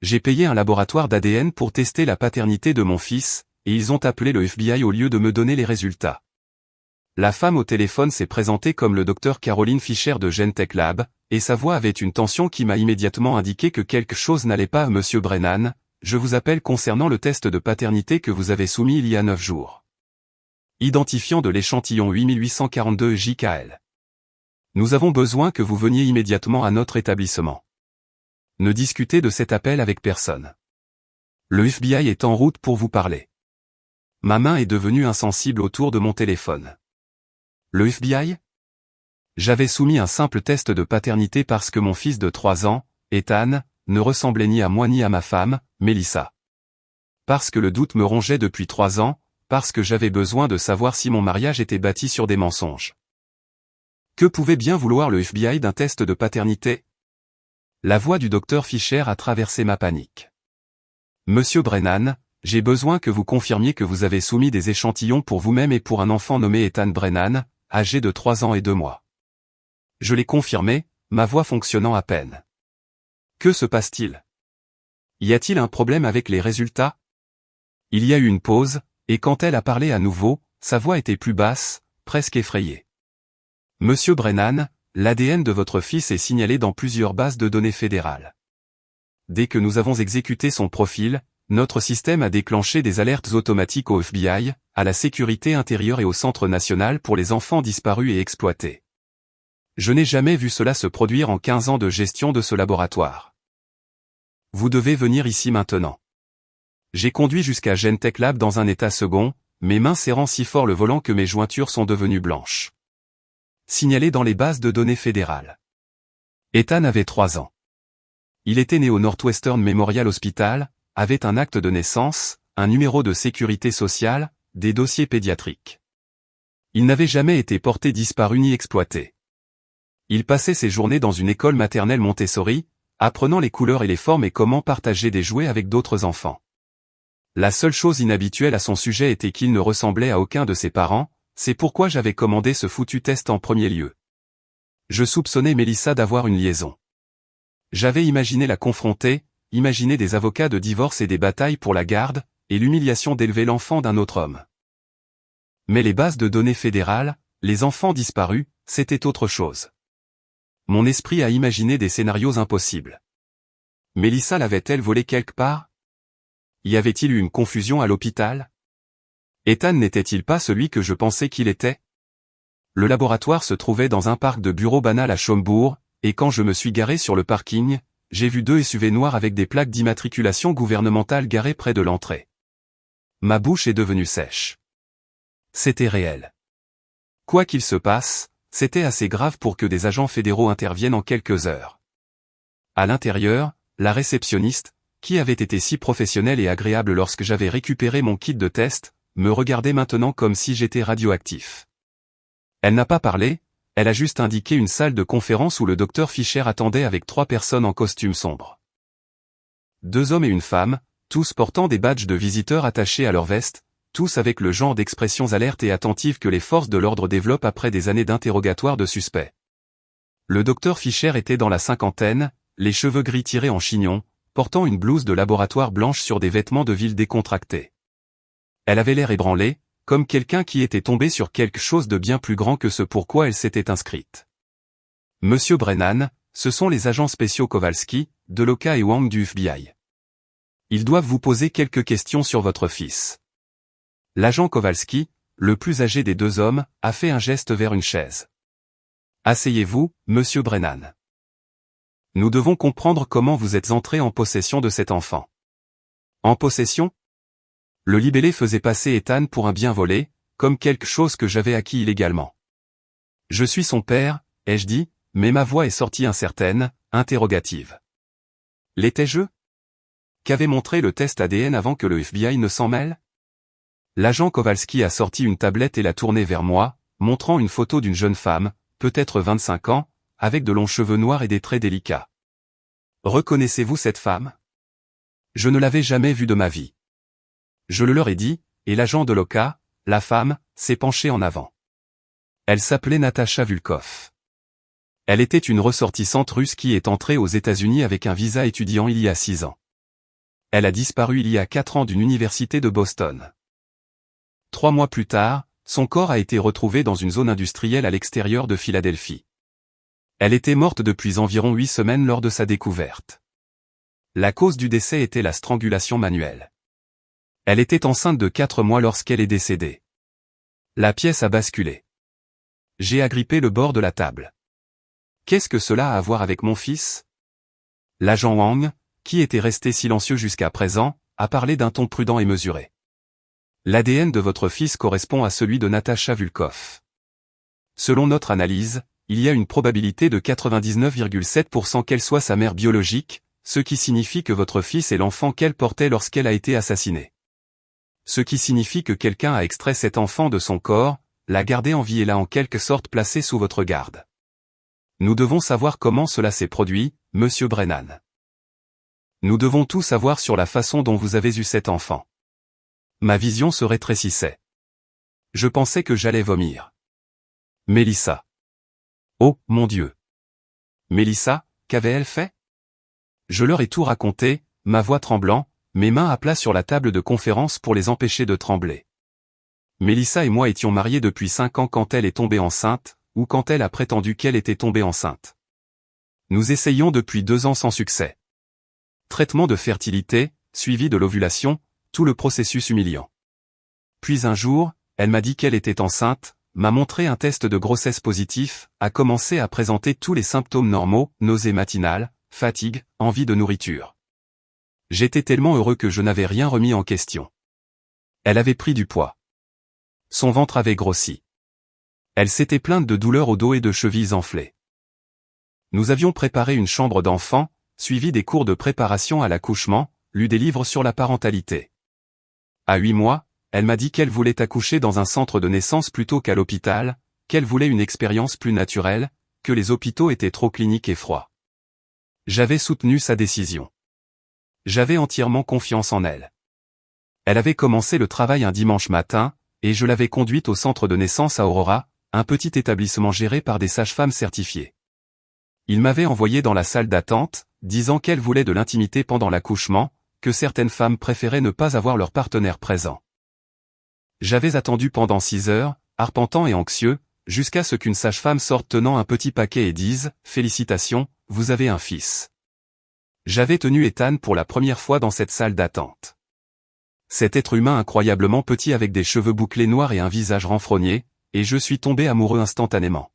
J'ai payé un laboratoire d'ADN pour tester la paternité de mon fils, et ils ont appelé le FBI au lieu de me donner les résultats. La femme au téléphone s'est présentée comme le docteur Caroline Fischer de GenTech Lab, et sa voix avait une tension qui m'a immédiatement indiqué que quelque chose n'allait pas. Monsieur Brennan, je vous appelle concernant le test de paternité que vous avez soumis il y a 9 jours. Identifiant de l'échantillon 8842 JKL. Nous avons besoin que vous veniez immédiatement à notre établissement. Ne discutez de cet appel avec personne. Le FBI est en route pour vous parler. Ma main est devenue insensible autour de mon téléphone. Le FBI? J'avais soumis un simple test de paternité parce que mon fils de 3 ans, Ethan, ne ressemblait ni à moi ni à ma femme, Melissa. Parce que le doute me rongeait depuis 3 ans, parce que j'avais besoin de savoir si mon mariage était bâti sur des mensonges. Que pouvait bien vouloir le FBI d'un test de paternité? La voix du docteur Fischer a traversé ma panique. Monsieur Brennan, j'ai besoin que vous confirmiez que vous avez soumis des échantillons pour vous-même et pour un enfant nommé Ethan Brennan, âgé de 3 ans et 2 mois. Je l'ai confirmé, ma voix fonctionnant à peine. Que se passe-t-il? Y a-t-il un problème avec les résultats? Il y a eu une pause, et quand elle a parlé à nouveau, sa voix était plus basse, presque effrayée. Monsieur Brennan, l'ADN de votre fils est signalé dans plusieurs bases de données fédérales. Dès que nous avons exécuté son profil, notre système a déclenché des alertes automatiques au FBI, à la sécurité intérieure et au Centre national pour les enfants disparus et exploités. Je n'ai jamais vu cela se produire en 15 ans de gestion de ce laboratoire. Vous devez venir ici maintenant. J'ai conduit jusqu'à GenTech Lab dans un état second, mes mains serrant si fort le volant que mes jointures sont devenues blanches. Signalé dans les bases de données fédérales. Ethan avait 3 ans. Il était né au Northwestern Memorial Hospital, avait un acte de naissance, un numéro de sécurité sociale, des dossiers pédiatriques. Il n'avait jamais été porté disparu ni exploité. Il passait ses journées dans une école maternelle Montessori, apprenant les couleurs et les formes et comment partager des jouets avec d'autres enfants. La seule chose inhabituelle à son sujet était qu'il ne ressemblait à aucun de ses parents, c'est pourquoi j'avais commandé ce foutu test en premier lieu. Je soupçonnais Melissa d'avoir une liaison. J'avais imaginé la confronter, imaginé des avocats de divorce et des batailles pour la garde, et l'humiliation d'élever l'enfant d'un autre homme. Mais les bases de données fédérales, les enfants disparus, c'était autre chose. Mon esprit a imaginé des scénarios impossibles. Melissa l'avait-elle volé quelque part? Y avait-il eu une confusion à l'hôpital? Ethan n'était-il pas celui que je pensais qu'il était? Le laboratoire se trouvait dans un parc de bureaux banal à Schaumbourg, et quand je me suis garé sur le parking, j'ai vu 2 SUV noirs avec des plaques d'immatriculation gouvernementale garées près de l'entrée. Ma bouche est devenue sèche. C'était réel. Quoi qu'il se passe, c'était assez grave pour que des agents fédéraux interviennent en quelques heures. À l'intérieur, la réceptionniste, qui avait été si professionnelle et agréable lorsque j'avais récupéré mon kit de test, me regardait maintenant comme si j'étais radioactif. Elle n'a pas parlé, elle a juste indiqué une salle de conférence où le docteur Fischer attendait avec 3 personnes en costume sombre. 2 hommes et une femme, tous portant des badges de visiteurs attachés à leur veste, tous avec le genre d'expressions alertes et attentives que les forces de l'ordre développent après des années d'interrogatoire de suspects. Le docteur Fischer était dans la 50aine, les cheveux gris tirés en chignon, portant une blouse de laboratoire blanche sur des vêtements de ville décontractés. Elle avait l'air ébranlée, comme quelqu'un qui était tombé sur quelque chose de bien plus grand que ce pourquoi elle s'était inscrite. Monsieur Brennan, ce sont les agents spéciaux Kowalski, Deloca et Wang du FBI. Ils doivent vous poser quelques questions sur votre fils. L'agent Kowalski, le plus âgé des 2 hommes, a fait un geste vers une chaise. Asseyez-vous, monsieur Brennan. Nous devons comprendre comment vous êtes entré en possession de cet enfant. En possession? Le libellé faisait passer Ethan pour un bien volé, comme quelque chose que j'avais acquis illégalement. Je suis son père, ai-je dit, mais ma voix est sortie incertaine, interrogative. L'étais-je? Qu'avait montré le test ADN avant que le FBI ne s'en mêle? L'agent Kowalski a sorti une tablette et l'a tournée vers moi, montrant une photo d'une jeune femme, peut-être 25 ans, avec de longs cheveux noirs et des traits délicats. Reconnaissez-vous cette femme? Je ne l'avais jamais vue de ma vie. Je le leur ai dit, et l'agent Deloca, la femme, s'est penchée en avant. Elle s'appelait Natasha Vulkov. Elle était une ressortissante russe qui est entrée aux États-Unis avec un visa étudiant il y a 6 ans. Elle a disparu il y a 4 ans d'une université de Boston. 3 mois plus tard, son corps a été retrouvé dans une zone industrielle à l'extérieur de Philadelphie. Elle était morte depuis environ 8 semaines lors de sa découverte. La cause du décès était la strangulation manuelle. Elle était enceinte de 4 mois lorsqu'elle est décédée. La pièce a basculé. J'ai agrippé le bord de la table. Qu'est-ce que cela a à voir avec mon fils? L'agent Wang, qui était resté silencieux jusqu'à présent, a parlé d'un ton prudent et mesuré. L'ADN de votre fils correspond à celui de Natasha Vulkoff. Selon notre analyse, il y a une probabilité de 99,7% qu'elle soit sa mère biologique, ce qui signifie que votre fils est l'enfant qu'elle portait lorsqu'elle a été assassinée. Ce qui signifie que quelqu'un a extrait cet enfant de son corps, l'a gardé en vie et l'a en quelque sorte placé sous votre garde. Nous devons savoir comment cela s'est produit, Monsieur Brennan. Nous devons tout savoir sur la façon dont vous avez eu cet enfant. Ma vision se rétrécissait. Je pensais que j'allais vomir. Mélissa. Oh, mon Dieu. Mélissa, qu'avait-elle fait? Je leur ai tout raconté, ma voix tremblant, mes mains à plat sur la table de conférence pour les empêcher de trembler. Mélissa et moi étions mariés depuis 5 ans quand elle est tombée enceinte, ou quand elle a prétendu qu'elle était tombée enceinte. Nous essayions depuis 2 ans sans succès. Traitement de fertilité, suivi de l'ovulation, tout le processus humiliant. Puis un jour, elle m'a dit qu'elle était enceinte, m'a montré un test de grossesse positif, a commencé à présenter tous les symptômes normaux, nausées matinales, fatigue, envie de nourriture. J'étais tellement heureux que je n'avais rien remis en question. Elle avait pris du poids. Son ventre avait grossi. Elle s'était plainte de douleurs au dos et de chevilles enflées. Nous avions préparé une chambre d'enfant, suivi des cours de préparation à l'accouchement, lu des livres sur la parentalité. À 8 mois, elle m'a dit qu'elle voulait accoucher dans un centre de naissance plutôt qu'à l'hôpital, qu'elle voulait une expérience plus naturelle, que les hôpitaux étaient trop cliniques et froids. J'avais soutenu sa décision. J'avais entièrement confiance en elle. Elle avait commencé le travail un dimanche matin, et je l'avais conduite au centre de naissance à Aurora, un petit établissement géré par des sages-femmes certifiées. Il m'avait envoyé dans la salle d'attente, disant qu'elle voulait de l'intimité pendant l'accouchement, que certaines femmes préféraient ne pas avoir leur partenaire présent. J'avais attendu pendant 6 heures, arpentant et anxieux, jusqu'à ce qu'une sage-femme sorte tenant un petit paquet et dise « Félicitations, vous avez un fils ». J'avais tenu Ethan pour la première fois dans cette salle d'attente. Cet être humain incroyablement petit avec des cheveux bouclés noirs et un visage renfrogné, et je suis tombé amoureux instantanément.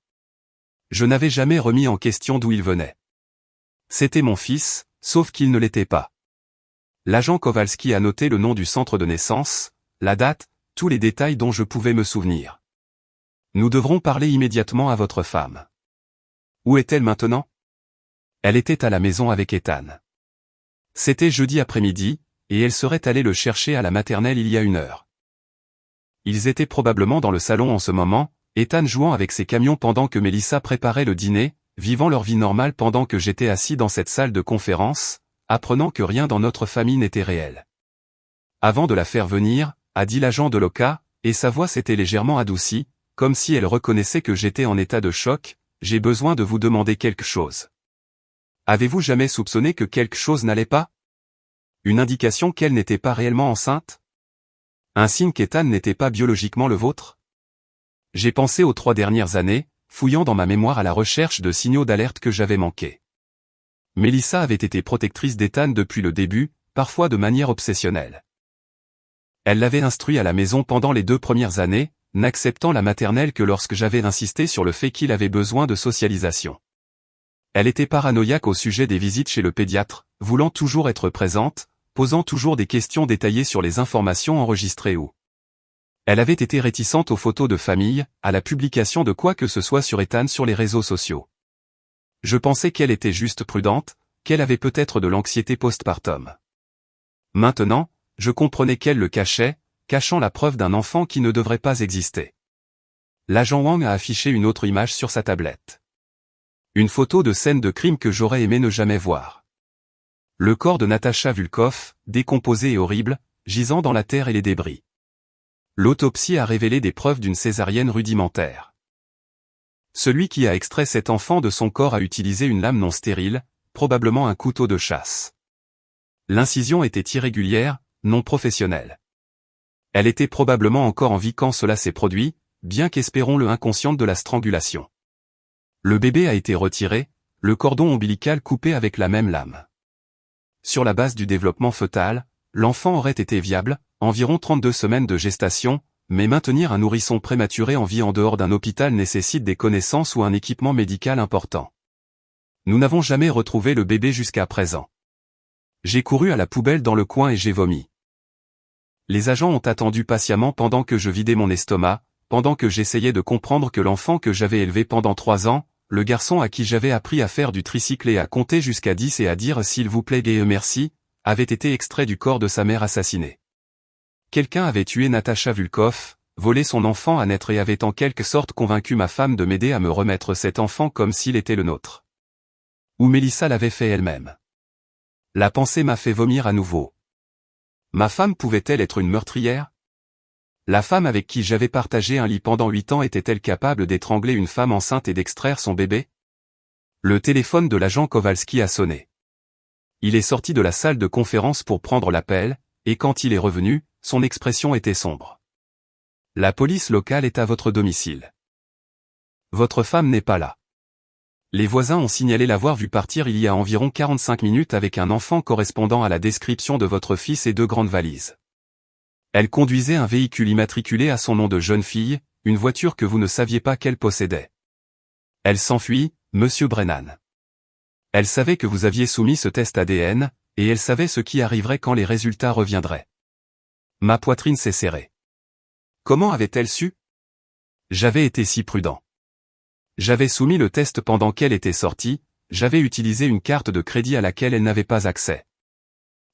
Je n'avais jamais remis en question d'où il venait. C'était mon fils, sauf qu'il ne l'était pas. L'agent Kowalski a noté le nom du centre de naissance, la date, tous les détails dont je pouvais me souvenir. Nous devrons parler immédiatement à votre femme. Où est-elle maintenant? Elle était à la maison avec Ethan. C'était jeudi après-midi, et elle serait allée le chercher à la maternelle il y a 1 heure. Ils étaient probablement dans le salon en ce moment, Ethan jouant avec ses camions pendant que Mélissa préparait le dîner, vivant leur vie normale pendant que j'étais assis dans cette salle de conférence, apprenant que rien dans notre famille n'était réel. Avant de la faire venir, a dit l'agent de l'OCA, et sa voix s'était légèrement adoucie, comme si elle reconnaissait que j'étais en état de choc, j'ai besoin de vous demander quelque chose. Avez-vous jamais soupçonné que quelque chose n'allait pas? Une indication qu'elle n'était pas réellement enceinte? Un signe qu'Ethan n'était pas biologiquement le vôtre? J'ai pensé aux 3 dernières années, fouillant dans ma mémoire à la recherche de signaux d'alerte que j'avais manqués. Mélissa avait été protectrice d'Ethan depuis le début, parfois de manière obsessionnelle. Elle l'avait instruit à la maison pendant les 2 premières années, n'acceptant la maternelle que lorsque j'avais insisté sur le fait qu'il avait besoin de socialisation. Elle était paranoïaque au sujet des visites chez le pédiatre, voulant toujours être présente, posant toujours des questions détaillées sur les informations enregistrées ou. Elle avait été réticente aux photos de famille, à la publication de quoi que ce soit sur Ethan sur les réseaux sociaux. Je pensais qu'elle était juste prudente, qu'elle avait peut-être de l'anxiété postpartum. Maintenant, je comprenais qu'elle le cachait, cachant la preuve d'un enfant qui ne devrait pas exister. L'agent Wang a affiché une autre image sur sa tablette. Une photo de scène de crime que j'aurais aimé ne jamais voir. Le corps de Natasha Vulkoff, décomposé et horrible, gisant dans la terre et les débris. L'autopsie a révélé des preuves d'une césarienne rudimentaire. Celui qui a extrait cet enfant de son corps a utilisé une lame non stérile, probablement un couteau de chasse. L'incision était irrégulière, non professionnelle. Elle était probablement encore en vie quand cela s'est produit, bien qu'espérons-le inconsciente de la strangulation. Le bébé a été retiré, le cordon ombilical coupé avec la même lame. Sur la base du développement fœtal, l'enfant aurait été viable, environ 32 semaines de gestation, mais maintenir un nourrisson prématuré en vie en dehors d'un hôpital nécessite des connaissances ou un équipement médical important. Nous n'avons jamais retrouvé le bébé jusqu'à présent. J'ai couru à la poubelle dans le coin et j'ai vomi. Les agents ont attendu patiemment pendant que je vidais mon estomac, pendant que j'essayais de comprendre que l'enfant que j'avais élevé pendant 3 ans, le garçon à qui j'avais appris à faire du tricycle et à compter jusqu'à 10 et à dire s'il vous plaît et merci, avait été extrait du corps de sa mère assassinée. Quelqu'un avait tué Natasha Vulkov, volé son enfant à naître et avait en quelque sorte convaincu ma femme de m'aider à me remettre cet enfant comme s'il était le nôtre. Ou Mélissa l'avait fait elle-même. La pensée m'a fait vomir à nouveau. Ma femme pouvait-elle être une meurtrière? La femme avec qui j'avais partagé un lit pendant 8 ans était-elle capable d'étrangler une femme enceinte et d'extraire son bébé? Le téléphone de l'agent Kowalski a sonné. Il est sorti de la salle de conférence pour prendre l'appel, et quand il est revenu, son expression était sombre. La police locale est à votre domicile. Votre femme n'est pas là. Les voisins ont signalé l'avoir vue partir il y a environ 45 minutes avec un enfant correspondant à la description de votre fils et 2 grandes valises. Elle conduisait un véhicule immatriculé à son nom de jeune fille, une voiture que vous ne saviez pas qu'elle possédait. Elle s'enfuit, monsieur Brennan. Elle savait que vous aviez soumis ce test ADN, et elle savait ce qui arriverait quand les résultats reviendraient. Ma poitrine s'est serrée. Comment avait-elle su? J'avais été si prudent. J'avais soumis le test pendant qu'elle était sortie, j'avais utilisé une carte de crédit à laquelle elle n'avait pas accès.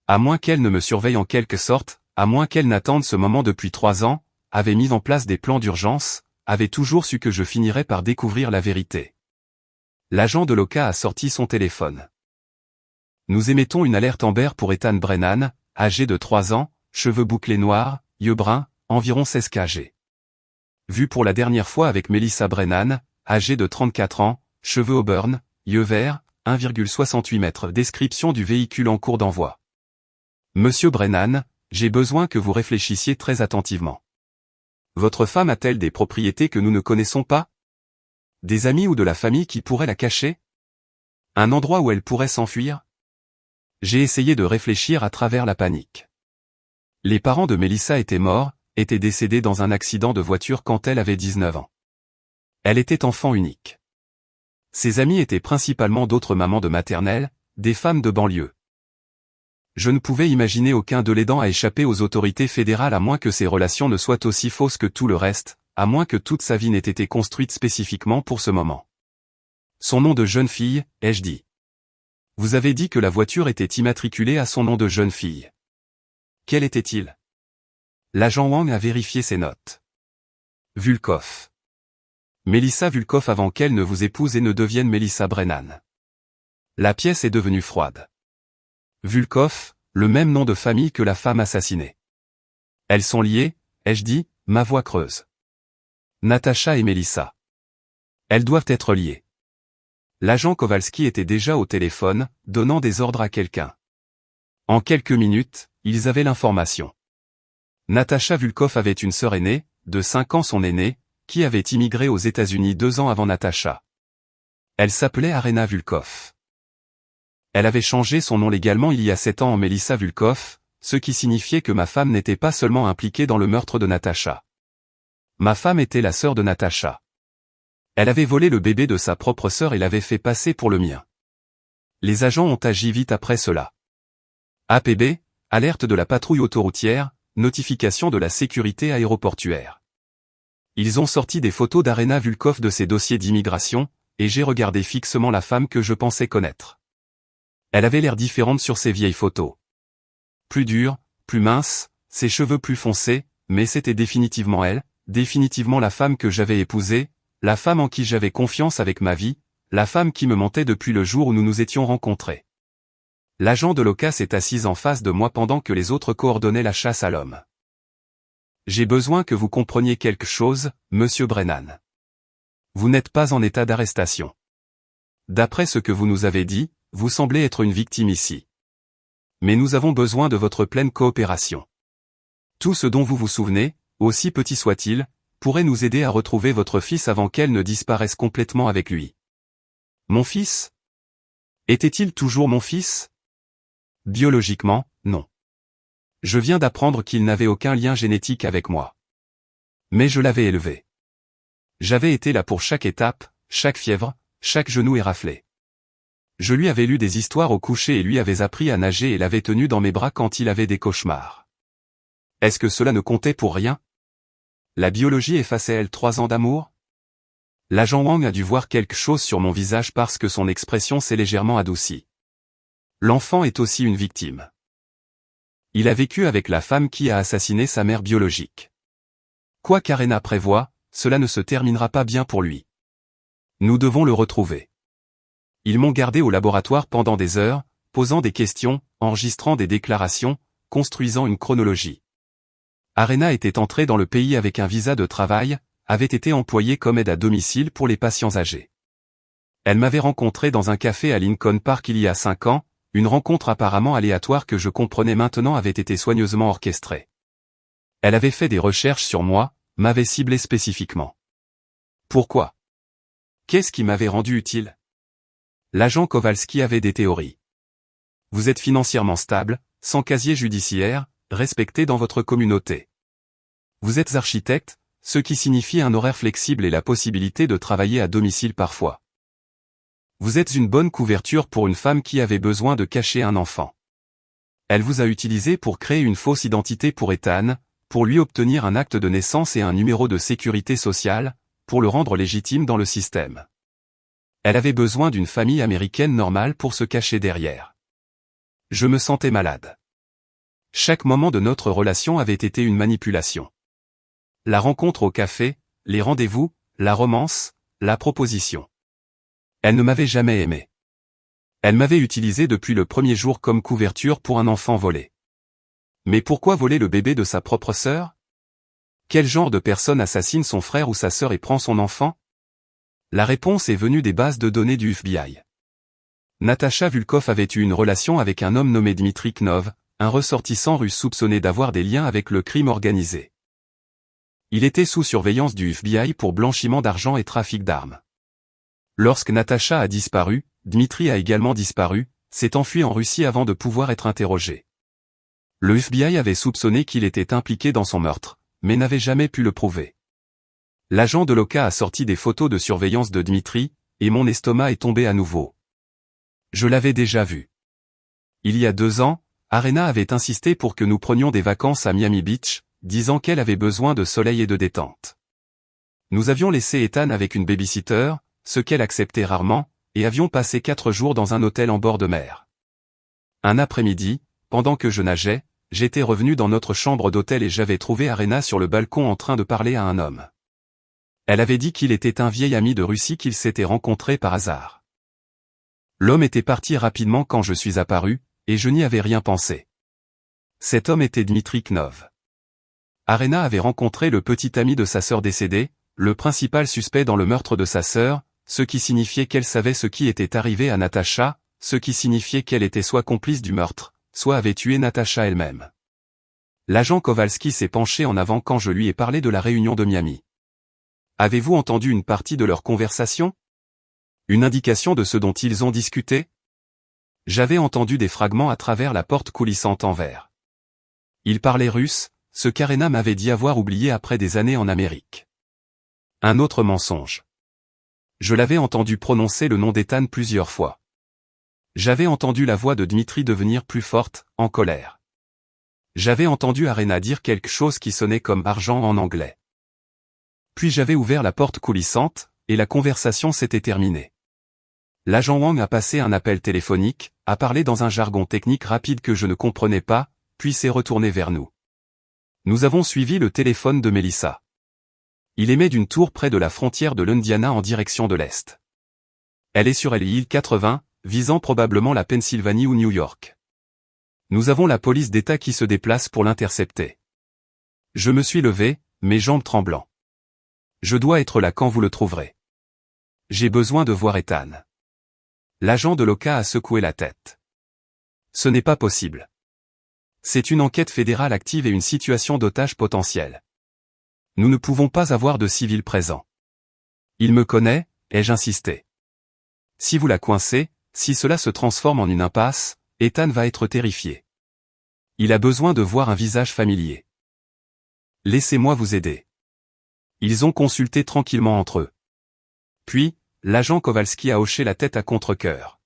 À moins qu'elle ne me surveille en quelque sorte, à moins qu'elle n'attende ce moment depuis 3 ans, avait mis en place des plans d'urgence, avait toujours su que je finirais par découvrir la vérité. L'agent de l'OCA a sorti son téléphone. Nous émettons une alerte Amber pour Ethan Brennan, âgé de 3 ans, cheveux bouclés noirs, yeux bruns, environ 16 kg. Vu pour la dernière fois avec Melissa Brennan, âgée de 34 ans, cheveux auburn, yeux verts, 1,68 m. Description du véhicule en cours d'envoi. Monsieur Brennan, j'ai besoin que vous réfléchissiez très attentivement. Votre femme a-t-elle des propriétés que nous ne connaissons pas? Des amis ou de la famille qui pourraient la cacher? Un endroit où elle pourrait s'enfuir? J'ai essayé de réfléchir à travers la panique. Les parents de Melissa étaient morts, étaient décédés dans un accident de voiture quand elle avait 19 ans. Elle était enfant unique. Ses amis étaient principalement d'autres mamans de maternelle, des femmes de banlieue. Je ne pouvais imaginer aucun de l'aidant à échapper aux autorités fédérales à moins que ses relations ne soient aussi fausses que tout le reste, à moins que toute sa vie n'ait été construite spécifiquement pour ce moment. Son nom de jeune fille, ai-je dit. Vous avez dit que la voiture était immatriculée à son nom de jeune fille. Quel était-il? L'agent Wang a vérifié ses notes. Vulkov. Melissa Vulkov avant qu'elle ne vous épouse et ne devienne Melissa Brennan. La pièce est devenue froide. Vulkov, le même nom de famille que la femme assassinée. Elles sont liées, ai-je dit, ma voix creuse. Natasha et Melissa. Elles doivent être liées. L'agent Kowalski était déjà au téléphone, donnant des ordres à quelqu'un. En quelques minutes, ils avaient l'information. Natasha Vulkov avait une sœur aînée, de 5 ans son aînée, qui avait immigré aux États-Unis 2 ans avant Natasha. Elle s'appelait Arena Vulkov. Elle avait changé son nom légalement il y a 7 ans en Melissa Vulkov, ce qui signifiait que ma femme n'était pas seulement impliquée dans le meurtre de Natasha. Ma femme était la sœur de Natasha. Elle avait volé le bébé de sa propre sœur et l'avait fait passer pour le mien. Les agents ont agi vite après cela. APB, alerte de la patrouille autoroutière, notification de la sécurité aéroportuaire. Ils ont sorti des photos d'Arena Vulkov de ses dossiers d'immigration, et j'ai regardé fixement la femme que je pensais connaître. Elle avait l'air différente sur ces vieilles photos. Plus dure, plus mince, ses cheveux plus foncés, mais c'était définitivement elle, définitivement la femme que j'avais épousée, la femme en qui j'avais confiance avec ma vie, la femme qui me mentait depuis le jour où nous nous étions rencontrés. L'agent de l'OCA s'est assise en face de moi pendant que les autres coordonnaient la chasse à l'homme. J'ai besoin que vous compreniez quelque chose, monsieur Brennan. Vous n'êtes pas en état d'arrestation. D'après ce que vous nous avez dit, vous semblez être une victime ici. Mais nous avons besoin de votre pleine coopération. Tout ce dont vous vous souvenez, aussi petit soit-il, pourrait nous aider à retrouver votre fils avant qu'elle ne disparaisse complètement avec lui. Mon fils? Était-il toujours mon fils? Biologiquement, non. Je viens d'apprendre qu'il n'avait aucun lien génétique avec moi. Mais je l'avais élevé. J'avais été là pour chaque étape, chaque fièvre, chaque genou éraflé. Je lui avais lu des histoires au coucher et lui avais appris à nager et l'avais tenu dans mes bras quand il avait des cauchemars. Est-ce que cela ne comptait pour rien? La biologie effaçait-elle 3 ans d'amour? L'agent Wang a dû voir quelque chose sur mon visage parce que son expression s'est légèrement adoucie. L'enfant est aussi une victime. Il a vécu avec la femme qui a assassiné sa mère biologique. Quoi qu'Arena prévoit, cela ne se terminera pas bien pour lui. Nous devons le retrouver. Ils m'ont gardé au laboratoire pendant des heures, posant des questions, enregistrant des déclarations, construisant une chronologie. Arena était entrée dans le pays avec un visa de travail, avait été employée comme aide à domicile pour les patients âgés. Elle m'avait rencontré dans un café à Lincoln Park il y a 5 ans, une rencontre apparemment aléatoire que je comprenais maintenant avait été soigneusement orchestrée. Elle avait fait des recherches sur moi, m'avait ciblé spécifiquement. Pourquoi? Qu'est-ce qui m'avait rendu utile? L'agent Kowalski avait des théories. Vous êtes financièrement stable, sans casier judiciaire, respecté dans votre communauté. Vous êtes architecte, ce qui signifie un horaire flexible et la possibilité de travailler à domicile parfois. Vous êtes une bonne couverture pour une femme qui avait besoin de cacher un enfant. Elle vous a utilisé pour créer une fausse identité pour Ethan, pour lui obtenir un acte de naissance et un numéro de sécurité sociale, pour le rendre légitime dans le système. Elle avait besoin d'une famille américaine normale pour se cacher derrière. Je me sentais malade. Chaque moment de notre relation avait été une manipulation. La rencontre au café, les rendez-vous, la romance, la proposition. Elle ne m'avait jamais aimé. Elle m'avait utilisé depuis le premier jour comme couverture pour un enfant volé. Mais pourquoi voler le bébé de sa propre sœur? Quel genre de personne assassine son frère ou sa sœur et prend son enfant? La réponse est venue des bases de données du FBI. Natasha Vulkov avait eu une relation avec un homme nommé Dmitri Knov, un ressortissant russe soupçonné d'avoir des liens avec le crime organisé. Il était sous surveillance du FBI pour blanchiment d'argent et trafic d'armes. Lorsque Natasha a disparu, Dmitri a également disparu, s'est enfui en Russie avant de pouvoir être interrogé. Le FBI avait soupçonné qu'il était impliqué dans son meurtre, mais n'avait jamais pu le prouver. L'agent de l'OCA a sorti des photos de surveillance de Dmitri, et mon estomac est tombé à nouveau. Je l'avais déjà vu. Il y a 2 ans, Arena avait insisté pour que nous prenions des vacances à Miami Beach, disant qu'elle avait besoin de soleil et de détente. Nous avions laissé Ethan avec une babysitter, ce qu'elle acceptait rarement, et avions passé 4 jours dans un hôtel en bord de mer. Un après-midi, pendant que je nageais, j'étais revenu dans notre chambre d'hôtel et j'avais trouvé Arena sur le balcon en train de parler à un homme. Elle avait dit qu'il était un vieil ami de Russie qu'ils s'étaient rencontrés par hasard. L'homme était parti rapidement quand je suis apparu, et je n'y avais rien pensé. Cet homme était Dmitri Knov. Arena avait rencontré le petit ami de sa sœur décédée, le principal suspect dans le meurtre de sa sœur, ce qui signifiait qu'elle savait ce qui était arrivé à Natasha, ce qui signifiait qu'elle était soit complice du meurtre, soit avait tué Natasha elle-même. L'agent Kowalski s'est penché en avant quand je lui ai parlé de la réunion de Miami. Avez-vous entendu une partie de leur conversation? Une indication de ce dont ils ont discuté? J'avais entendu des fragments à travers la porte coulissante en verre. Ils parlaient russe, ce qu'Arena m'avait dit avoir oublié après des années en Amérique. Un autre mensonge. Je l'avais entendu prononcer le nom d'Ethan plusieurs fois. J'avais entendu la voix de Dmitri devenir plus forte, en colère. J'avais entendu Arena dire quelque chose qui sonnait comme argent en anglais. Puis j'avais ouvert la porte coulissante, et la conversation s'était terminée. L'agent Wang a passé un appel téléphonique, a parlé dans un jargon technique rapide que je ne comprenais pas, puis s'est retourné vers nous. Nous avons suivi le téléphone de Melissa. Il émet d'une tour près de la frontière de l'Indiana en direction de l'Est. Elle est sur l'île 80, visant probablement la Pennsylvanie ou New York. Nous avons la police d'État qui se déplace pour l'intercepter. Je me suis levé, mes jambes tremblant. Je dois être là quand vous le trouverez. J'ai besoin de voir Ethan. L'agent de l'OCA a secoué la tête. Ce n'est pas possible. C'est une enquête fédérale active et une situation d'otage potentiel. Nous ne pouvons pas avoir de civils présents. Il me connaît, ai-je insisté. Si vous la coincez, si cela se transforme en une impasse, Ethan va être terrifié. Il a besoin de voir un visage familier. Laissez-moi vous aider. Ils ont consulté tranquillement entre eux. Puis, l'agent Kowalski a hoché la tête à contre-cœur.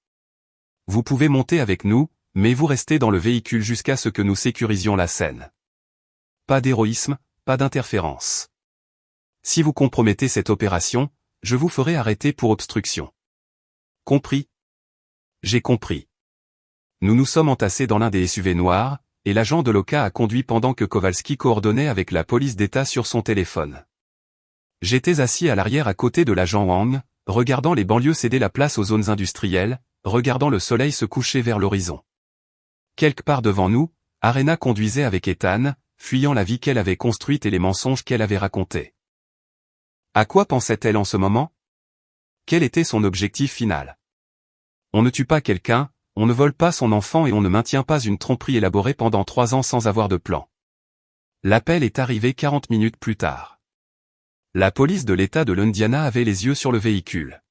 Vous pouvez monter avec nous, mais vous restez dans le véhicule jusqu'à ce que nous sécurisions la scène. Pas d'héroïsme, pas d'interférence. Si vous compromettez cette opération, je vous ferai arrêter pour obstruction. Compris? J'ai compris. Nous nous sommes entassés dans l'un des SUV noirs, et l'agent de l'OCA a conduit pendant que Kowalski coordonnait avec la police d'État sur son téléphone. J'étais assis à l'arrière à côté de l'agent Wang, regardant les banlieues céder la place aux zones industrielles, regardant le soleil se coucher vers l'horizon. Quelque part devant nous, Arena conduisait avec Ethan, fuyant la vie qu'elle avait construite et les mensonges qu'elle avait racontés. À quoi pensait-elle en ce moment? Quel était son objectif final? On ne tue pas quelqu'un, on ne vole pas son enfant et on ne maintient pas une tromperie élaborée pendant 3 ans sans avoir de plan. L'appel est arrivé 40 minutes plus tard. La police de l'État de l'Indiana avait les yeux sur le véhicule.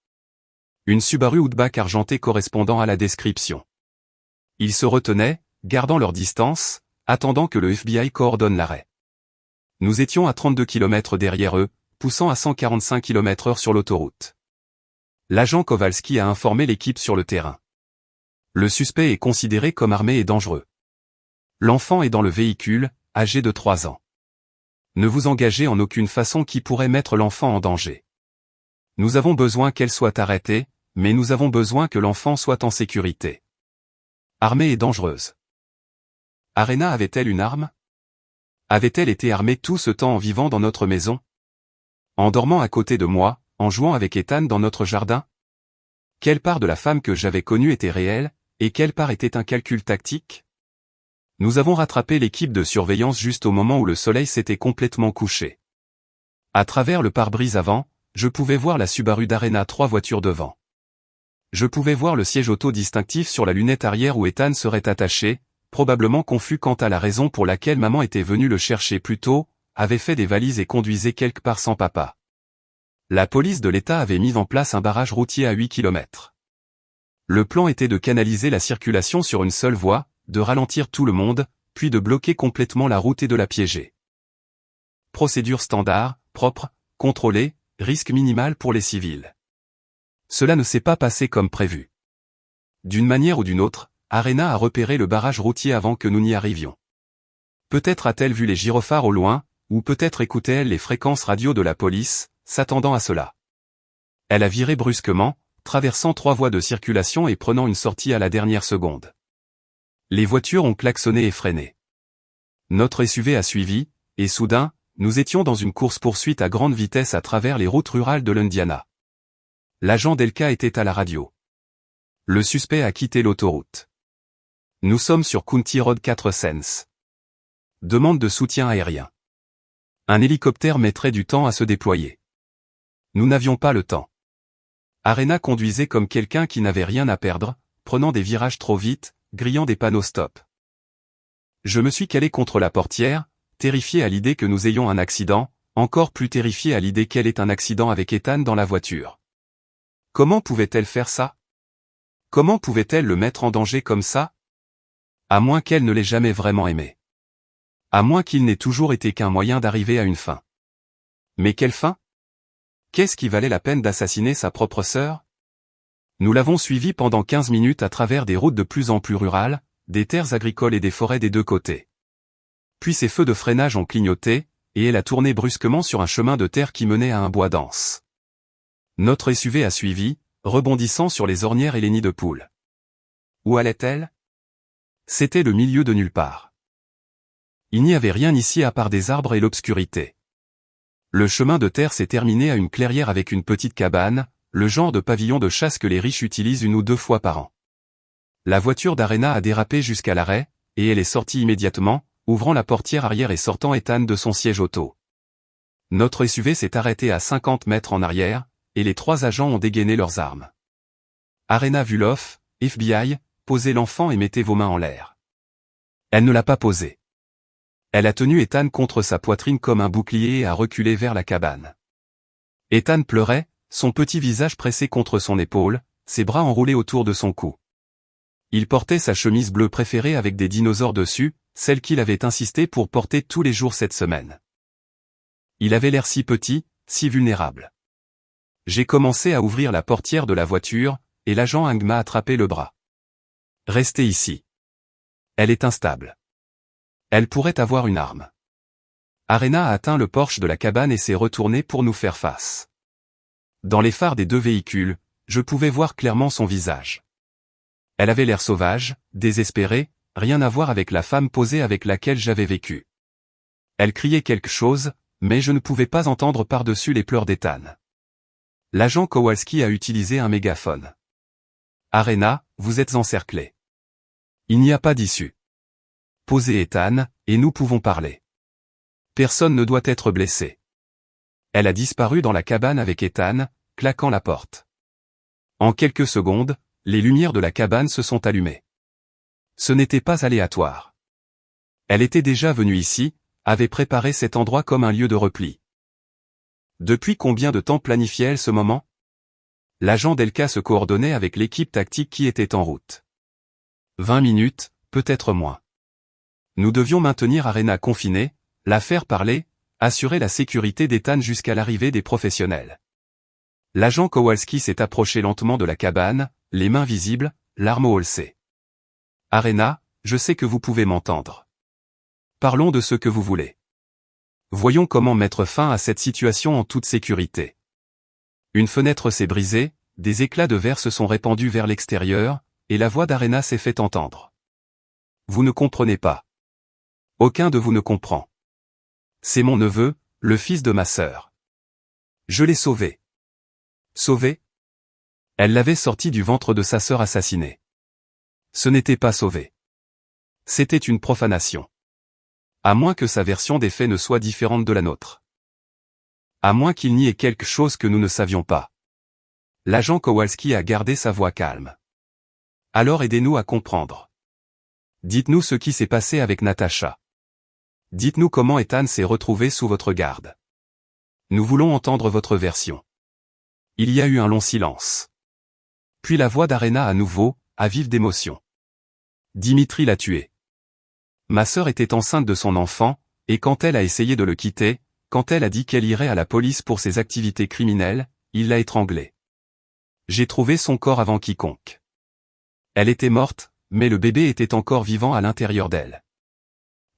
Une Subaru Outback argentée correspondant à la description. Ils se retenaient, gardant leur distance, attendant que le FBI coordonne l'arrêt. Nous étions à 32 km derrière eux, poussant à 145 km/h sur l'autoroute. L'agent Kowalski a informé l'équipe sur le terrain. Le suspect est considéré comme armé et dangereux. L'enfant est dans le véhicule, âgé de 3 ans. Ne vous engagez en aucune façon qui pourrait mettre l'enfant en danger. Nous avons besoin qu'elle soit arrêtée, mais nous avons besoin que l'enfant soit en sécurité. Armée et dangereuse. Arena avait-elle une arme? Avait-elle été armée tout ce temps en vivant dans notre maison? En dormant à côté de moi, en jouant avec Ethan dans notre jardin? Quelle part de la femme que j'avais connue était réelle, et quelle part était un calcul tactique? Nous avons rattrapé l'équipe de surveillance juste au moment où le soleil s'était complètement couché. À travers le pare-brise avant, je pouvais voir la Subaru d'Arena 3 voitures devant. Je pouvais voir le siège auto distinctif sur la lunette arrière où Ethan serait attaché, probablement confus quant à la raison pour laquelle maman était venue le chercher plus tôt, avait fait des valises et conduisait quelque part sans papa. La police de l'État avait mis en place un barrage routier à 8 km. Le plan était de canaliser la circulation sur une seule voie, de ralentir tout le monde, puis de bloquer complètement la route et de la piéger. Procédure standard, propre, contrôlée, risque minimal pour les civils. Cela ne s'est pas passé comme prévu. D'une manière ou d'une autre, Arena a repéré le barrage routier avant que nous n'y arrivions. Peut-être a-t-elle vu les gyrophares au loin, ou peut-être écoutait-elle les fréquences radio de la police, s'attendant à cela. Elle a viré brusquement, traversant 3 voies de circulation et prenant une sortie à la dernière seconde. Les voitures ont klaxonné et freiné. Notre SUV a suivi, et soudain, nous étions dans une course-poursuite à grande vitesse à travers les routes rurales de l'Indiana. L'agent Delca était à la radio. Le suspect a quitté l'autoroute. Nous sommes sur County Road 4 Sense. Demande de soutien aérien. Un hélicoptère mettrait du temps à se déployer. Nous n'avions pas le temps. Arena conduisait comme quelqu'un qui n'avait rien à perdre, prenant des virages trop vite, grillant des panneaux stop. Je me suis calé contre la portière, terrifié à l'idée que nous ayons un accident, encore plus terrifié à l'idée qu'elle ait un accident avec Ethan dans la voiture. Comment pouvait-elle faire ça? Comment pouvait-elle le mettre en danger comme ça? À moins qu'elle ne l'ait jamais vraiment aimé. À moins qu'il n'ait toujours été qu'un moyen d'arriver à une fin. Mais quelle fin? Qu'est-ce qui valait la peine d'assassiner sa propre sœur? Nous l'avons suivie pendant 15 minutes à travers des routes de plus en plus rurales, des terres agricoles et des forêts des deux côtés. Puis ses feux de freinage ont clignoté, et elle a tourné brusquement sur un chemin de terre qui menait à un bois dense. Notre SUV a suivi, rebondissant sur les ornières et les nids de poules. Où allait-elle? C'était le milieu de nulle part. Il n'y avait rien ici à part des arbres et l'obscurité. Le chemin de terre s'est terminé à une clairière avec une petite cabane, le genre de pavillon de chasse que les riches utilisent 1 ou 2 fois par an. La voiture d'Arena a dérapé jusqu'à l'arrêt, et elle est sortie immédiatement, ouvrant la portière arrière et sortant Ethan de son siège auto. Notre SUV s'est arrêté à 50 mètres en arrière, et les 3 agents ont dégainé leurs armes. Arena Vuloff, FBI, posez l'enfant et mettez vos mains en l'air. Elle ne l'a pas posé. Elle a tenu Ethan contre sa poitrine comme un bouclier et a reculé vers la cabane. Ethan pleurait, son petit visage pressé contre son épaule, ses bras enroulés autour de son cou. Il portait sa chemise bleue préférée avec des dinosaures dessus, celle qu'il avait insisté pour porter tous les jours cette semaine. Il avait l'air si petit, si vulnérable. J'ai commencé à ouvrir la portière de la voiture, et l'agent Ang m'a attrapé le bras. Restez ici. Elle est instable. Elle pourrait avoir une arme. Arena a atteint le porche de la cabane et s'est retournée pour nous faire face. Dans les phares des deux véhicules, je pouvais voir clairement son visage. Elle avait l'air sauvage, désespérée, rien à voir avec la femme posée avec laquelle j'avais vécu. Elle criait quelque chose, mais je ne pouvais pas entendre par-dessus les pleurs d'Ethan. L'agent Kowalski a utilisé un mégaphone. Arena, vous êtes encerclée. Il n'y a pas d'issue. Posez Ethan, et nous pouvons parler. Personne ne doit être blessé. Elle a disparu dans la cabane avec Ethan, claquant la porte. En quelques secondes, les lumières de la cabane se sont allumées. Ce n'était pas aléatoire. Elle était déjà venue ici, avait préparé cet endroit comme un lieu de repli. Depuis combien de temps planifiait-elle ce moment? L'agent Delka se coordonnait avec l'équipe tactique qui était en route. 20 minutes, peut-être moins. Nous devions maintenir Arena confinée, la faire parler, assurer la sécurité d'Ethan jusqu'à l'arrivée des professionnels. L'agent Kowalski s'est approché lentement de la cabane, les mains visibles, l'arme haussée. Arena, je sais que vous pouvez m'entendre. Parlons de ce que vous voulez. Voyons comment mettre fin à cette situation en toute sécurité. Une fenêtre s'est brisée, des éclats de verre se sont répandus vers l'extérieur, et la voix d'Arena s'est fait entendre. Vous ne comprenez pas. Aucun de vous ne comprend. C'est mon neveu, le fils de ma sœur. Je l'ai sauvé. Sauvé? Elle l'avait sorti du ventre de sa sœur assassinée. Ce n'était pas sauvé. C'était une profanation. À moins que sa version des faits ne soit différente de la nôtre. À moins qu'il n'y ait quelque chose que nous ne savions pas. L'agent Kowalski a gardé sa voix calme. Alors aidez-nous à comprendre. Dites-nous ce qui s'est passé avec Natasha. Dites-nous comment Ethan s'est retrouvé sous votre garde. Nous voulons entendre votre version. Il y a eu un long silence. Puis la voix d'Arena à nouveau, à vive d'émotion. Dimitri l'a tué. Ma sœur était enceinte de son enfant, et quand elle a essayé de le quitter, quand elle a dit qu'elle irait à la police pour ses activités criminelles, il l'a étranglée. J'ai trouvé son corps avant quiconque. Elle était morte, mais le bébé était encore vivant à l'intérieur d'elle.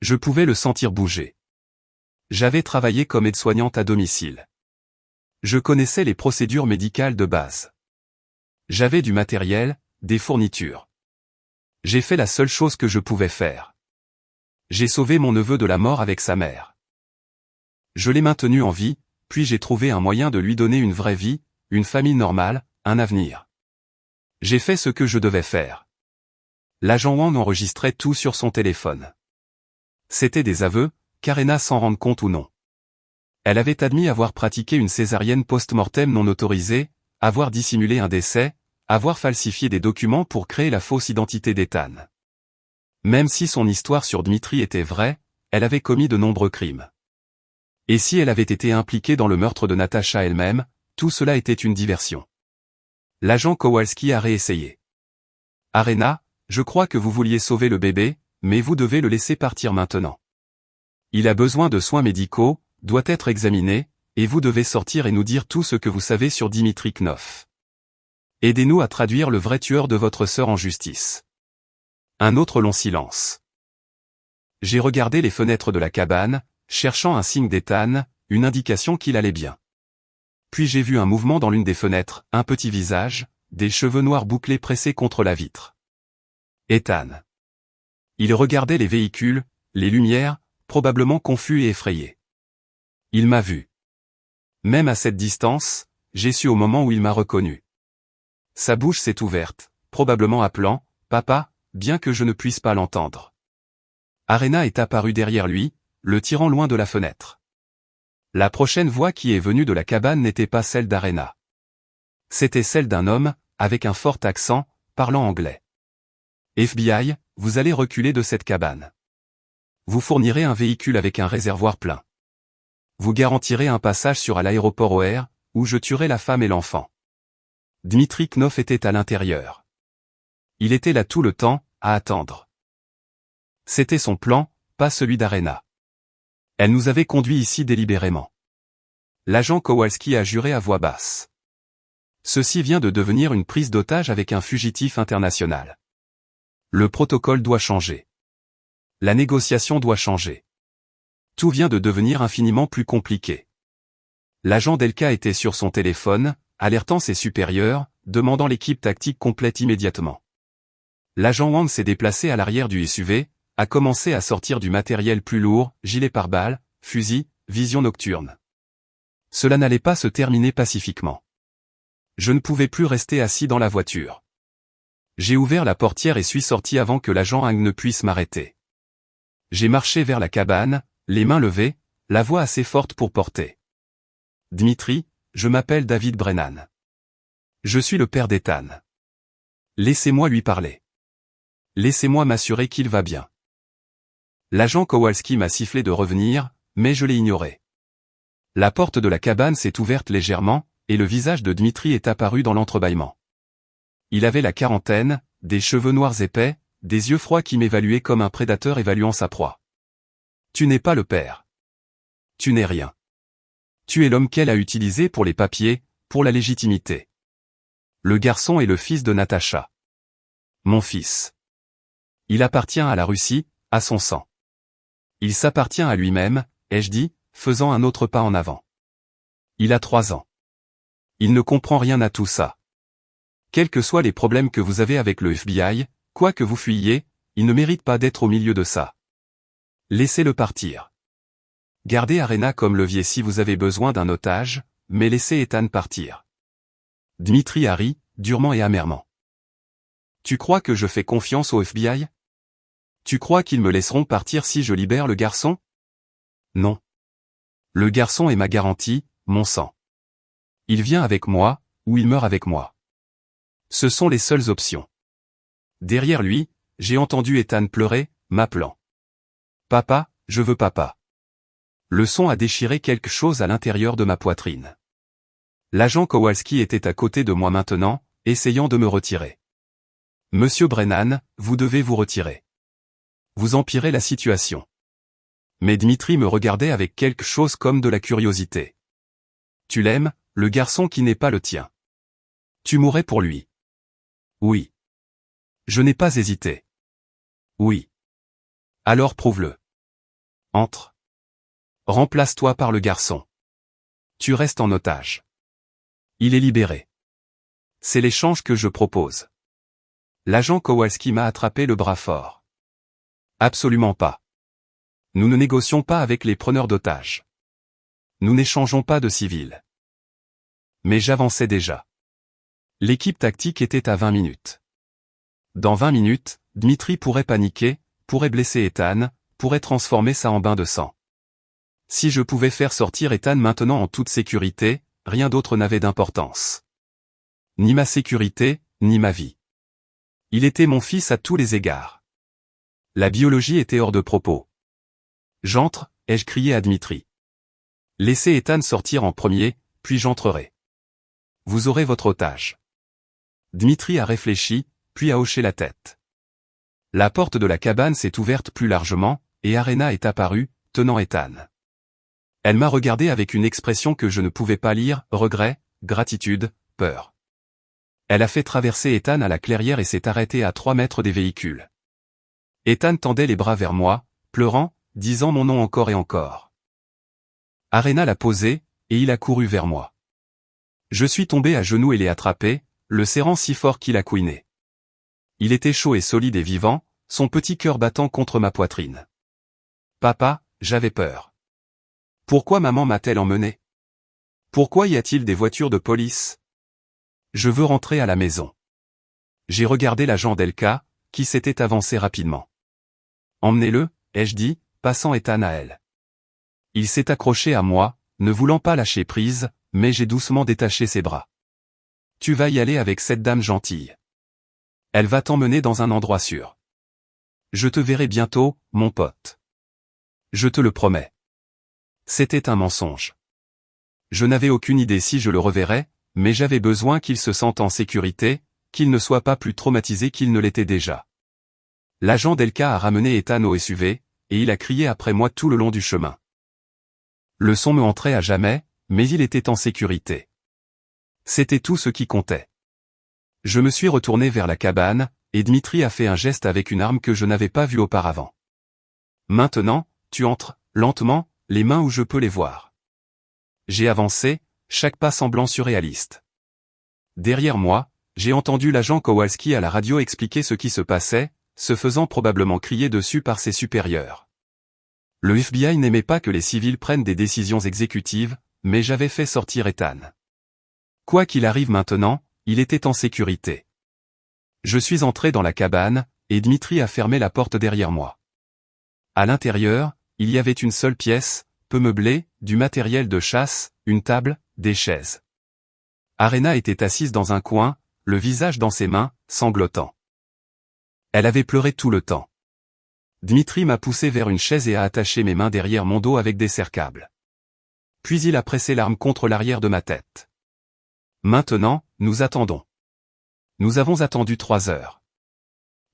Je pouvais le sentir bouger. J'avais travaillé comme aide-soignante à domicile. Je connaissais les procédures médicales de base. J'avais du matériel, des fournitures. J'ai fait la seule chose que je pouvais faire. J'ai sauvé mon neveu de la mort avec sa mère. Je l'ai maintenu en vie, puis j'ai trouvé un moyen de lui donner une vraie vie, une famille normale, un avenir. J'ai fait ce que je devais faire. L'agent Wang enregistrait tout sur son téléphone. C'était des aveux, qu'Arena s'en rende compte ou non. Elle avait admis avoir pratiqué une césarienne post-mortem non autorisée, avoir dissimulé un décès, avoir falsifié des documents pour créer la fausse identité d'Ethan. Même si son histoire sur Dmitri était vraie, elle avait commis de nombreux crimes. Et si elle avait été impliquée dans le meurtre de Natasha elle-même, tout cela était une diversion. L'agent Kowalski a réessayé. Arena, je crois que vous vouliez sauver le bébé, mais vous devez le laisser partir maintenant. Il a besoin de soins médicaux, doit être examiné, et vous devez sortir et nous dire tout ce que vous savez sur Dimitri Knopf. Aidez-nous à traduire le vrai tueur de votre sœur en justice. Un autre long silence. J'ai regardé les fenêtres de la cabane, cherchant un signe d'Ethan, une indication qu'il allait bien. Puis j'ai vu un mouvement dans l'une des fenêtres, un petit visage, des cheveux noirs bouclés pressés contre la vitre. Ethan. Il regardait les véhicules, les lumières, probablement confus et effrayé. Il m'a vu. Même à cette distance, j'ai su au moment où il m'a reconnu. Sa bouche s'est ouverte, probablement appelant « Papa », bien que je ne puisse pas l'entendre. Arena est apparue derrière lui, le tirant loin de la fenêtre. La prochaine voix qui est venue de la cabane n'était pas celle d'Arena. C'était celle d'un homme, avec un fort accent, parlant anglais. FBI, vous allez reculer de cette cabane. Vous fournirez un véhicule avec un réservoir plein. Vous garantirez un passage sur l'aéroport OR, où je tuerai la femme et l'enfant. Dmitri Knov était à l'intérieur. Il était là tout le temps, à attendre. C'était son plan, pas celui d'Arena. Elle nous avait conduits ici délibérément. L'agent Kowalski a juré à voix basse. Ceci vient de devenir une prise d'otage avec un fugitif international. Le protocole doit changer. La négociation doit changer. Tout vient de devenir infiniment plus compliqué. L'agent Delka était sur son téléphone, alertant ses supérieurs, demandant l'équipe tactique complète immédiatement. L'agent Wang s'est déplacé à l'arrière du SUV, a commencé à sortir du matériel plus lourd, gilet pare-balles, fusil, vision nocturne. Cela n'allait pas se terminer pacifiquement. Je ne pouvais plus rester assis dans la voiture. J'ai ouvert la portière et suis sorti avant que l'agent Hang ne puisse m'arrêter. J'ai marché vers la cabane, les mains levées, la voix assez forte pour porter. Dmitri, je m'appelle David Brennan. Je suis le père d'Ethan. Laissez-moi lui parler. Laissez-moi m'assurer qu'il va bien. L'agent Kowalski m'a sifflé de revenir, mais je l'ai ignoré. La porte de la cabane s'est ouverte légèrement, et le visage de Dmitri est apparu dans l'entrebâillement. Il avait la quarantaine, des cheveux noirs épais, des yeux froids qui m'évaluaient comme un prédateur évaluant sa proie. Tu n'es pas le père. Tu n'es rien. Tu es l'homme qu'elle a utilisé pour les papiers, pour la légitimité. Le garçon est le fils de Natacha. Mon fils. Il appartient à la Russie, à son sang. Il s'appartient à lui-même, ai-je dit, faisant un autre pas en avant. Il a 3 ans. Il ne comprend rien à tout ça. Quels que soient les problèmes que vous avez avec le FBI, quoi que vous fuyiez, il ne mérite pas d'être au milieu de ça. Laissez-le partir. Gardez Arena comme levier si vous avez besoin d'un otage, mais laissez Ethan partir. Dmitri a ri, durement et amèrement. Tu crois que je fais confiance au FBI? Tu crois qu'ils me laisseront partir si je libère le garçon? Non. Le garçon est ma garantie, mon sang. Il vient avec moi, ou il meurt avec moi. Ce sont les seules options. Derrière lui, j'ai entendu Ethan pleurer, m'appelant. Papa, je veux papa. Le son a déchiré quelque chose à l'intérieur de ma poitrine. L'agent Kowalski était à côté de moi maintenant, essayant de me retirer. Monsieur Brennan, vous devez vous retirer. Vous empirez la situation. Mais Dmitri me regardait avec quelque chose comme de la curiosité. Tu l'aimes, le garçon qui n'est pas le tien. Tu mourrais pour lui. Oui. Je n'ai pas hésité. Oui. Alors prouve-le. Entre. Remplace-toi par le garçon. Tu restes en otage. Il est libéré. C'est l'échange que je propose. L'agent Kowalski m'a attrapé le bras fort. Absolument pas. Nous ne négocions pas avec les preneurs d'otages. Nous n'échangeons pas de civils. Mais j'avançais déjà. L'équipe tactique était à 20 minutes. Dans 20 minutes, Dmitri pourrait paniquer, pourrait blesser Ethan, pourrait transformer ça en bain de sang. Si je pouvais faire sortir Ethan maintenant en toute sécurité, rien d'autre n'avait d'importance. Ni ma sécurité, ni ma vie. Il était mon fils à tous les égards. La biologie était hors de propos. J'entre, ai-je crié à Dmitri. Laissez Ethan sortir en premier, puis j'entrerai. Vous aurez votre otage. Dmitri a réfléchi, puis a hoché la tête. La porte de la cabane s'est ouverte plus largement, et Arena est apparue, tenant Ethan. Elle m'a regardé avec une expression que je ne pouvais pas lire, regret, gratitude, peur. Elle a fait traverser Ethan à la clairière et s'est arrêtée à 3 mètres des véhicules. Ethan tendait les bras vers moi, pleurant, disant mon nom encore et encore. Arena l'a posé, et il a couru vers moi. Je suis tombé à genoux et l'ai attrapé, le serrant si fort qu'il a couiné. Il était chaud et solide et vivant, son petit cœur battant contre ma poitrine. Papa, j'avais peur. Pourquoi maman m'a-t-elle emmené? Pourquoi y a-t-il des voitures de police? Je veux rentrer à la maison. J'ai regardé l'agent Delka, qui s'était avancé rapidement. Emmenez-le, ai-je dit, passant Ethan à elle. Il s'est accroché à moi, ne voulant pas lâcher prise, mais j'ai doucement détaché ses bras. Tu vas y aller avec cette dame gentille. Elle va t'emmener dans un endroit sûr. Je te verrai bientôt, mon pote. Je te le promets. C'était un mensonge. Je n'avais aucune idée si je le reverrais, mais j'avais besoin qu'il se sente en sécurité, qu'il ne soit pas plus traumatisé qu'il ne l'était déjà. L'agent Delca a ramené Ethan au SUV, et il a crié après moi tout le long du chemin. Le son me entrait à jamais, mais il était en sécurité. C'était tout ce qui comptait. Je me suis retourné vers la cabane, et Dmitri a fait un geste avec une arme que je n'avais pas vue auparavant. Maintenant, tu entres, lentement, les mains où je peux les voir. J'ai avancé, chaque pas semblant surréaliste. Derrière moi, j'ai entendu l'agent Kowalski à la radio expliquer ce qui se passait, se faisant probablement crier dessus par ses supérieurs. Le FBI n'aimait pas que les civils prennent des décisions exécutives, mais j'avais fait sortir Ethan. Quoi qu'il arrive maintenant, il était en sécurité. Je suis entré dans la cabane, et Dmitri a fermé la porte derrière moi. À l'intérieur, il y avait une seule pièce, peu meublée, du matériel de chasse, une table, des chaises. Arena était assise dans un coin, le visage dans ses mains, sanglotant. Elle avait pleuré tout le temps. Dmitri m'a poussé vers une chaise et a attaché mes mains derrière mon dos avec des serre-câbles. Puis il a pressé l'arme contre l'arrière de ma tête. Maintenant, nous attendons. Nous avons attendu 3 heures.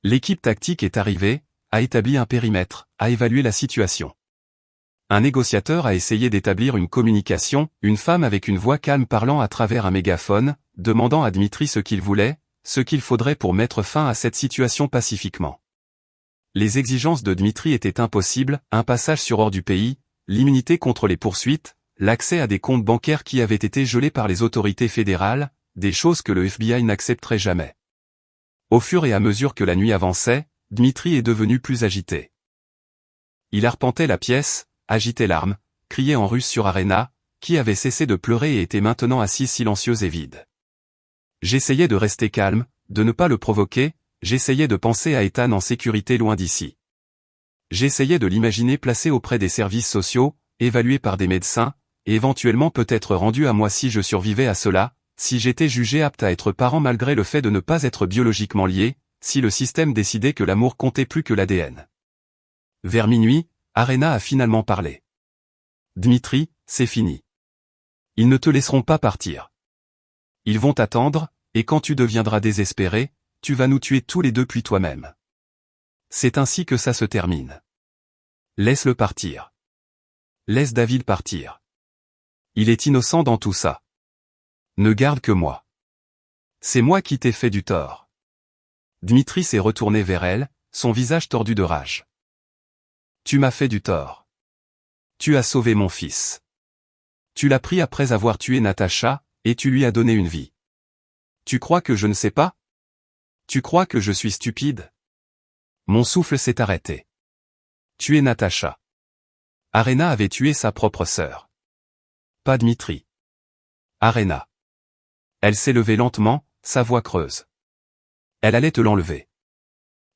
L'équipe tactique est arrivée, a établi un périmètre, a évalué la situation. Un négociateur a essayé d'établir une communication, une femme avec une voix calme parlant à travers un mégaphone, demandant à Dmitri ce qu'il voulait, ce qu'il faudrait pour mettre fin à cette situation pacifiquement. Les exigences de Dmitri étaient impossibles, un passage sur hors du pays, l'immunité contre les poursuites, l'accès à des comptes bancaires qui avaient été gelés par les autorités fédérales, des choses que le FBI n'accepterait jamais. Au fur et à mesure que la nuit avançait, Dmitri est devenu plus agité. Il arpentait la pièce, agitait l'arme, criait en russe sur Arena, qui avait cessé de pleurer et était maintenant assise silencieuse et vide. J'essayais de rester calme, de ne pas le provoquer, j'essayais de penser à Ethan en sécurité loin d'ici. J'essayais de l'imaginer placé auprès des services sociaux, évalué par des médecins, et éventuellement peut-être rendu à moi si je survivais à cela, si j'étais jugé apte à être parent malgré le fait de ne pas être biologiquement lié, si le système décidait que l'amour comptait plus que l'ADN. Vers minuit, Arena a finalement parlé. Dmitri, c'est fini. Ils ne te laisseront pas partir. Ils vont t'attendre, et quand tu deviendras désespéré, tu vas nous tuer tous les deux puis toi-même. C'est ainsi que ça se termine. Laisse-le partir. Laisse David partir. Il est innocent dans tout ça. Ne garde que moi. C'est moi qui t'ai fait du tort. Dmitri s'est retourné vers elle, son visage tordu de rage. Tu m'as fait du tort. Tu as sauvé mon fils. Tu l'as pris après avoir tué Natacha, et tu lui as donné une vie. Tu crois que je ne sais pas? Tu crois que je suis stupide? Mon souffle s'est arrêté. Tuer Natacha. Arena avait tué sa propre sœur. Pas Dmitri. Arena. Elle s'est levée lentement, sa voix creuse. Elle allait te l'enlever.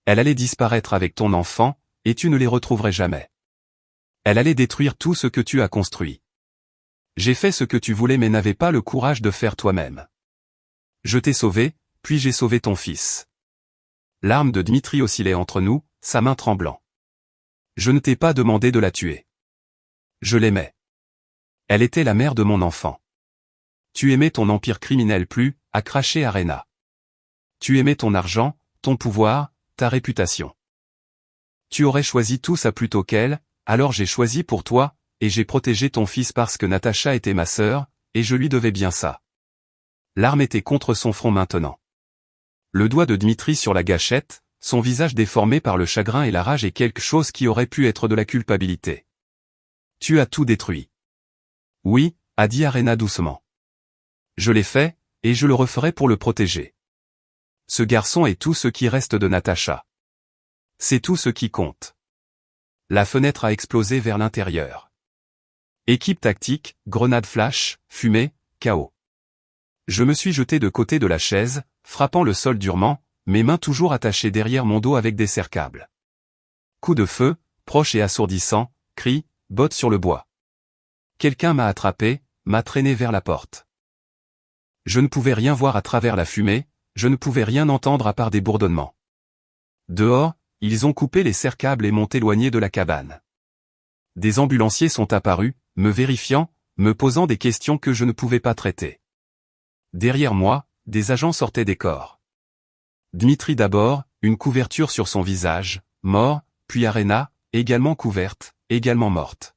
Elle allait disparaître avec ton enfant, et tu ne les retrouverais jamais. Elle allait détruire tout ce que tu as construit. J'ai fait ce que tu voulais mais n'avais pas le courage de faire toi-même. Je t'ai sauvé, puis j'ai sauvé ton fils. L'arme de Dmitri oscillait entre nous, sa main tremblant. Je ne t'ai pas demandé de la tuer. Je l'aimais. Elle était la mère de mon enfant. Tu aimais ton empire criminel plus, a craché Arena. Tu aimais ton argent, ton pouvoir, ta réputation. Tu aurais choisi tout ça plutôt qu'elle, alors j'ai choisi pour toi, et j'ai protégé ton fils parce que Natacha était ma sœur, et je lui devais bien ça. L'arme était contre son front maintenant. Le doigt de Dmitri sur la gâchette, son visage déformé par le chagrin et la rage et quelque chose qui aurait pu être de la culpabilité. Tu as tout détruit. Oui, a dit Arena doucement. Je l'ai fait, et je le referai pour le protéger. Ce garçon est tout ce qui reste de Natacha. C'est tout ce qui compte. La fenêtre a explosé vers l'intérieur. Équipe tactique, grenade flash, fumée, chaos. Je me suis jeté de côté de la chaise, frappant le sol durement, mes mains toujours attachées derrière mon dos avec des serre-câbles. Coup de feu, proche et assourdissant, cri, botte sur le bois. Quelqu'un m'a attrapé, m'a traîné vers la porte. Je ne pouvais rien voir à travers la fumée, je ne pouvais rien entendre à part des bourdonnements. Dehors, ils ont coupé les serre-câbles et m'ont éloigné de la cabane. Des ambulanciers sont apparus, me vérifiant, me posant des questions que je ne pouvais pas traiter. Derrière moi, des agents sortaient des corps. Dmitri d'abord, une couverture sur son visage, mort, puis Arena, également couverte, également morte.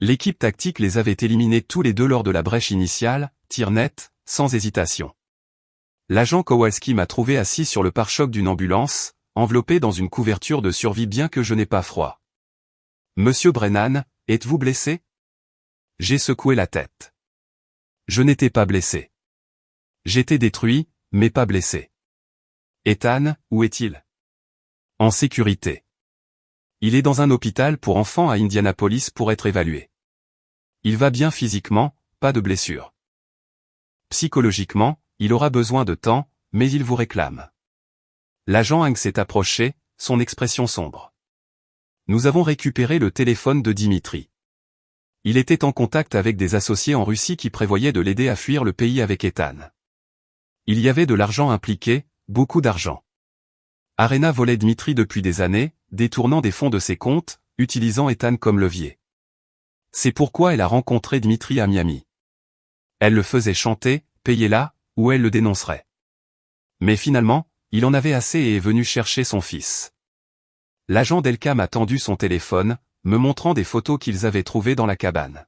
L'équipe tactique les avait éliminés tous les deux lors de la brèche initiale, tir net, sans hésitation. L'agent Kowalski m'a trouvé assis sur le pare-choc d'une ambulance, enveloppé dans une couverture de survie bien que je n'ai pas froid. « Monsieur Brennan, êtes-vous blessé ?» J'ai secoué la tête. Je n'étais pas blessé. J'étais détruit, mais pas blessé. Ethan, où est-il? En sécurité. Il est dans un hôpital pour enfants à Indianapolis pour être évalué. Il va bien physiquement, pas de blessure. Psychologiquement, il aura besoin de temps, mais il vous réclame. L'agent Hank s'est approché, son expression sombre. Nous avons récupéré le téléphone de Dimitri. Il était en contact avec des associés en Russie qui prévoyaient de l'aider à fuir le pays avec Ethan. Il y avait de l'argent impliqué, beaucoup d'argent. Arena volait Dmitri depuis des années, détournant des fonds de ses comptes, utilisant Ethan comme levier. C'est pourquoi elle a rencontré Dmitri à Miami. Elle le faisait chanter, payez-la, ou elle le dénoncerait. Mais finalement, il en avait assez et est venu chercher son fils. L'agent Delcam a tendu son téléphone, me montrant des photos qu'ils avaient trouvées dans la cabane.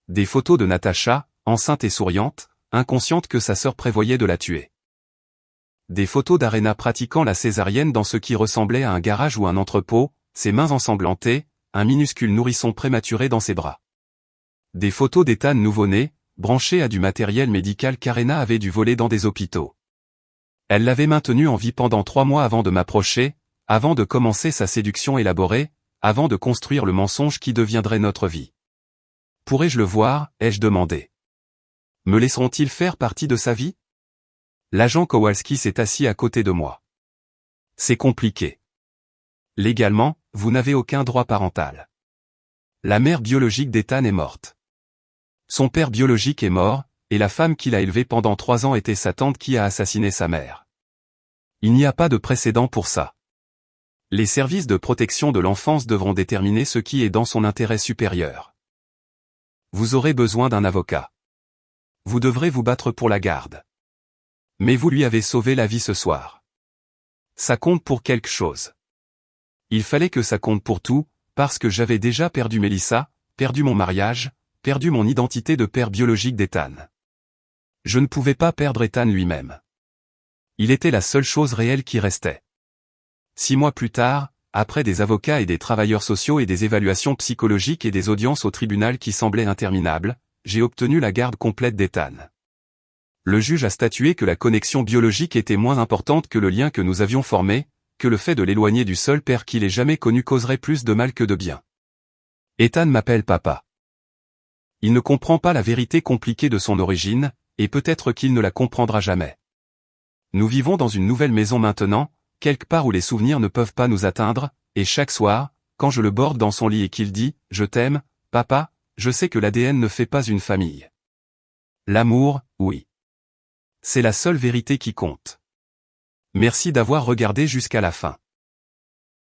Des photos de Natacha, enceinte et souriante, inconsciente que sa sœur prévoyait de la tuer. Des photos d'Arena pratiquant la césarienne dans ce qui ressemblait à un garage ou un entrepôt, ses mains ensanglantées, un minuscule nourrisson prématuré dans ses bras. Des photos d'Ethan nouveau-né, branché à du matériel médical qu'Arena avait dû voler dans des hôpitaux. Elle l'avait maintenu en vie pendant 3 mois avant de m'approcher, avant de commencer sa séduction élaborée, avant de construire le mensonge qui deviendrait notre vie. Pourrais-je le voir, ai-je demandé. Me laisseront-ils faire partie de sa vie? L'agent Kowalski s'est assis à côté de moi. C'est compliqué. Légalement, vous n'avez aucun droit parental. La mère biologique d'Ethan est morte. Son père biologique est mort, et la femme qui l'a élevé pendant 3 ans était sa tante qui a assassiné sa mère. Il n'y a pas de précédent pour ça. Les services de protection de l'enfance devront déterminer ce qui est dans son intérêt supérieur. Vous aurez besoin d'un avocat. Vous devrez vous battre pour la garde. Mais vous lui avez sauvé la vie ce soir. Ça compte pour quelque chose. Il fallait que ça compte pour tout, parce que j'avais déjà perdu Melissa, perdu mon mariage, perdu mon identité de père biologique d'Ethan. Je ne pouvais pas perdre Ethan lui-même. Il était la seule chose réelle qui restait. 6 mois plus tard, après des avocats et des travailleurs sociaux et des évaluations psychologiques et des audiences au tribunal qui semblaient interminables, j'ai obtenu la garde complète d'Ethan. Le juge a statué que la connexion biologique était moins importante que le lien que nous avions formé, que le fait de l'éloigner du seul père qu'il ait jamais connu causerait plus de mal que de bien. Ethan m'appelle papa. Il ne comprend pas la vérité compliquée de son origine, et peut-être qu'il ne la comprendra jamais. Nous vivons dans une nouvelle maison maintenant, quelque part où les souvenirs ne peuvent pas nous atteindre, et chaque soir, quand je le borde dans son lit et qu'il dit « Je t'aime, papa », je sais que l'ADN ne fait pas une famille. L'amour, oui. C'est la seule vérité qui compte. Merci d'avoir regardé jusqu'à la fin.